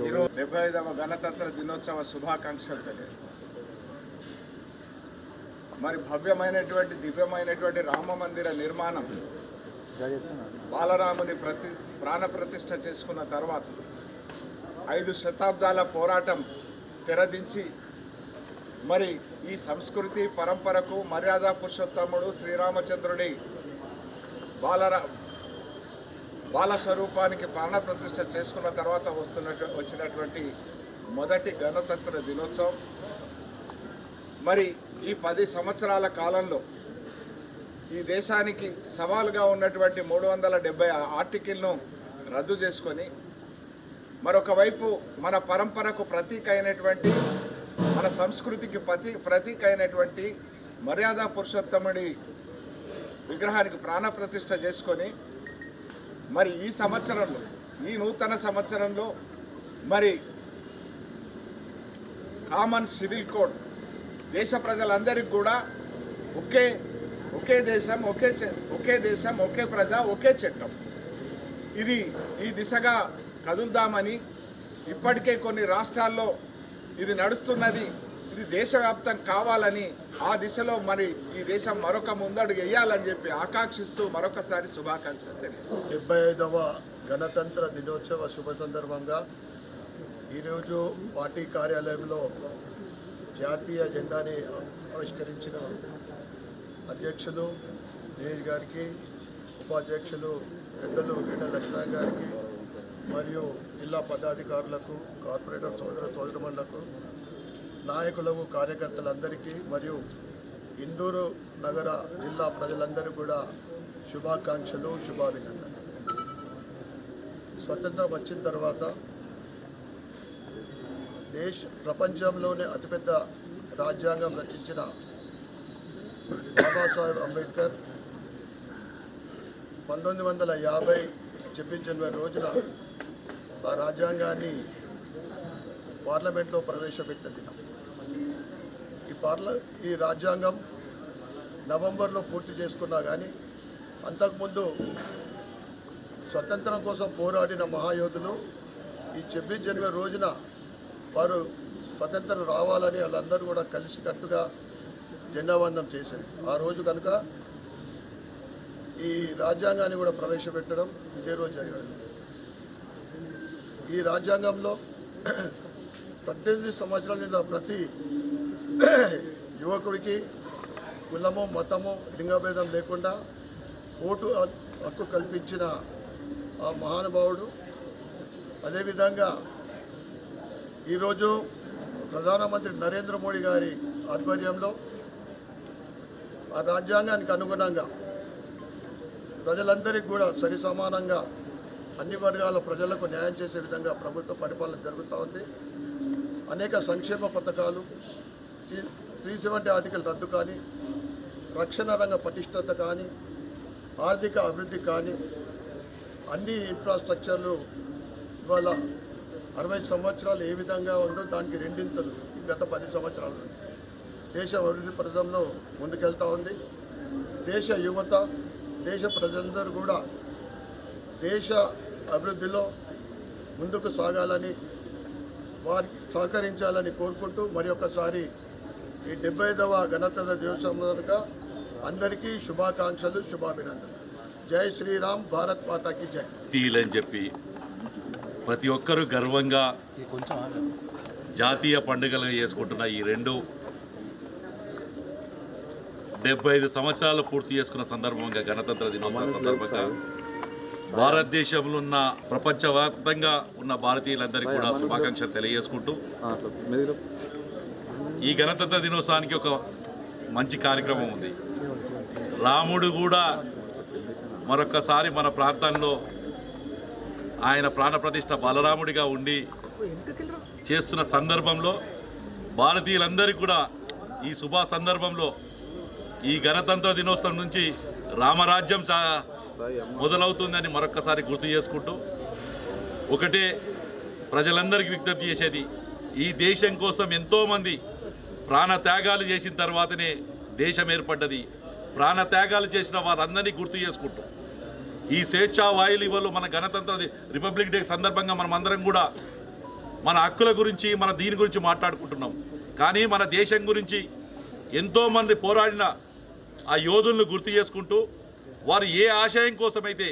ఈరోజు గణతంత్ర దినోత్సవ శుభాకాంక్షలు తెలియజేస్తాం. మరి భవ్యమైనటువంటి దివ్యమైనటువంటి రామ మందిర నిర్మాణం బాలరాముని ప్రాణ ప్రతిష్ఠ చేసుకున్న తర్వాత 5 శతాబ్దాల పోరాటం తెరదించి మరి ఈ సంస్కృతి పరంపరకు మర్యాద పురుషోత్తముడు శ్రీరామచంద్రుడి బాల స్వరూపానికి ప్రాణ ప్రతిష్ఠ చేసుకున్న తర్వాత వచ్చినటువంటి మొదటి గణతంత్ర దినోత్సవం. మరి ఈ 10 సంవత్సరాల కాలంలో ఈ దేశానికి సవాలుగా ఉన్నటువంటి 370 ఆర్టికల్ను రద్దు చేసుకొని మరొక వైపు మన పరంపరకు ప్రతీక అయినటువంటి మన సంస్కృతికి ప్రతీక అయినటువంటి మర్యాద పురుషోత్తముడి విగ్రహానికి ప్రాణ ప్రతిష్ఠ చేసుకొని మరి ఈ సంవత్సరంలో ఈ నూతన సంవత్సరంలో మరి కామన్ సివిల్ కోడ్ దేశ ప్రజలందరికీ కూడా ఒకే దేశం ఒకే ప్రజ ఒకే చట్టం ఈ దిశగా కదులుదామని ఇప్పటికే కొన్ని రాష్ట్రాల్లో ఇది నడుస్తున్నది. ఇది దేశవ్యాప్తం కావాలని ఆ దిశలో మరి ఈ దేశం మరొక ముందడుగు వేయాలని చెప్పి ఆకాంక్షిస్తూ మరొకసారి శుభాకాంక్షలు తెలియజేస్తాం. 75వ గణతంత్ర దినోత్సవ శుభ సందర్భంగా ఈరోజు పార్టీ కార్యాలయంలో జాతీయ జెండాని ఆవిష్కరించిన అధ్యక్షులు దినేష్ గారికి, ఉపాధ్యక్షులు పెద్దలు ఈటల లక్ష్మణ్ గారికి మరియు జిల్లా పదాధికారులకు, కార్పొరేటర్ సోదరమణులకు, నాయకులకు, కార్యకర్తలందరికీ మరియు ఇందూరు నగర జిల్లా ప్రజలందరూ కూడా శుభాకాంక్షలు, శుభాభినందనలు. స్వతంత్రం వచ్చిన తర్వాత ప్రపంచంలోనే అతిపెద్ద రాజ్యాంగం రచించిన బాబాసాహెబ్ అంబేద్కర్ 1950 26 జనవరి రోజున ఆ రాజ్యాంగాన్ని పార్లమెంట్లో ప్రవేశపెట్టింది. ఈ రాజ్యాంగం నవంబర్లో పూర్తి చేసుకున్నా కానీ అంతకుముందు స్వతంత్రం కోసం పోరాడిన మహాయోధులు ఈ 26 జనవరి రోజున వారు స్వతంత్రం రావాలని వాళ్ళందరూ కూడా కలిసికట్టుగా జెండావందనం చేశారు. ఆ రోజు కనుక ఈ రాజ్యాంగాన్ని కూడా ప్రవేశపెట్టడం ఇదే రోజు జరిగింది. ఈ రాజ్యాంగంలో 18 సంవత్సరాల నిండా ప్రతి యువకుడికి కులము, మతము, లింగభేదం లేకుండా ఓటు హక్కు కల్పించిన ఆ మహానుభావుడు. అదేవిధంగా ఈరోజు ప్రధానమంత్రి నరేంద్ర మోడీ గారి ఆధ్వర్యంలో ఆ రాజ్యాంగానికి అనుగుణంగా ప్రజలందరికీ కూడా సరి సమానంగా అన్ని వర్గాల ప్రజలకు న్యాయం చేసే విధంగా ప్రభుత్వ పరిపాలన జరుగుతూ ఉంది. అనేక సంక్షేమ పథకాలు, 370 ఆర్టికల్ రద్దు కానీ, రక్షణ రంగ పటిష్టత కానీ, ఆర్థిక అభివృద్ధి కానీ, అన్ని ఇన్ఫ్రాస్ట్రక్చర్లు ఇవాళ 60 సంవత్సరాలు ఏ విధంగా ఉందో దానికి రెండింతలు గత 10 సంవత్సరాలు దేశం అభివృద్ధి పథంలో ముందుకెళ్తూ ఉంది. దేశ యువత, దేశ ప్రజలందరూ కూడా దేశ అభివృద్ధిలో ముందుకు సాగాలని, వారికి సహకరించాలని కోరుకుంటూ మరి ఒకసారి ఈ 75వ గణతంత్ర దినోత్సవంగా అందరికీ శుభాకాంక్షలు, శుభాభినందనలు. జై శ్రీరామ్, భారత్ మాతాకి జై. అని చెప్పి ప్రతి ఒక్కరూ గర్వంగా జాతీయ పండుగలుగా చేసుకుంటున్న ఈ 75 సంవత్సరాలు పూర్తి చేసుకున్న సందర్భంగా గణతంత్ర దినోత్సవం సందర్భంగా భారతదేశంలో ఉన్న ప్రపంచవ్యాప్తంగా ఉన్న భారతీయులందరికీ కూడా శుభాకాంక్షలు తెలియజేసుకుంటూ ఈ గణతంత్ర దినోత్సవానికి ఒక మంచి కార్యక్రమం ఉంది. రాముడు కూడా మరొక్కసారి మన ప్రాంతంలో ఆయన ప్రాణప్రతిష్ఠ బలరాముడిగా ఉండి చేస్తున్న సందర్భంలో భారతీయులందరికీ కూడా ఈ శుభ సందర్భంలో ఈ గణతంత్ర దినోత్సవం నుంచి రామరాజ్యం మొదలవుతుందని మరొక్కసారి గుర్తు చేసుకుంటూ ఒకటే ప్రజలందరికీ విజ్ఞప్తి చేసేది, ఈ దేశం కోసం ఎంతోమంది ప్రాణత్యాగాలు చేసిన తర్వాతనే దేశం ఏర్పడ్డది. ప్రాణత్యాగాలు చేసిన వారందరినీ గుర్తు చేసుకుంటూ ఈ స్వేచ్ఛా వాయువులు మన గణతంత్ర రిపబ్లిక్ డే సందర్భంగా మనం అందరం కూడా మన హక్కుల గురించి మన దీని గురించి మాట్లాడుకుంటున్నాం. కానీ మన దేశం గురించి ఎంతోమంది పోరాడిన ఆ యోధులను గుర్తు చేసుకుంటూ వారు ఏ ఆశయం కోసమైతే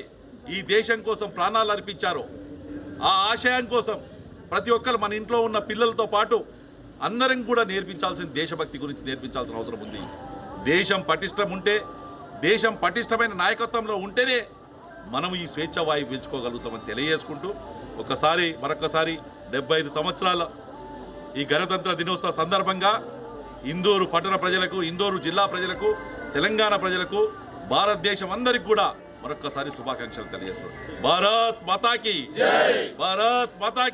ఈ దేశం కోసం ప్రాణాలు అర్పించారో ఆ ఆశయం కోసం ప్రతి ఒక్కరు మన ఇంట్లో ఉన్న పిల్లలతో పాటు అందరం కూడా నేర్పించాల్సిన దేశభక్తి గురించి నేర్పించాల్సిన అవసరం ఉంది. దేశం పటిష్టం ఉంటే, దేశం పటిష్టమైన నాయకత్వంలో ఉంటేనే మనం ఈ స్వేచ్ఛ వాయువు పెంచుకోగలుగుతామని తెలియజేసుకుంటూ మరొకసారి 75 సంవత్సరాల ఈ గణతంత్ర దినోత్సవ సందర్భంగా ఇందూరు పట్టణ ప్రజలకు, ఇందూరు జిల్లా ప్రజలకు, తెలంగాణ ప్రజలకు, భారతదేశం అందరికి కూడా మరొకసారి శుభాకాంక్షలు తెలియజేస్తున్నాం. భారత్ మాతాకి జై, భారత్ మాతాకి.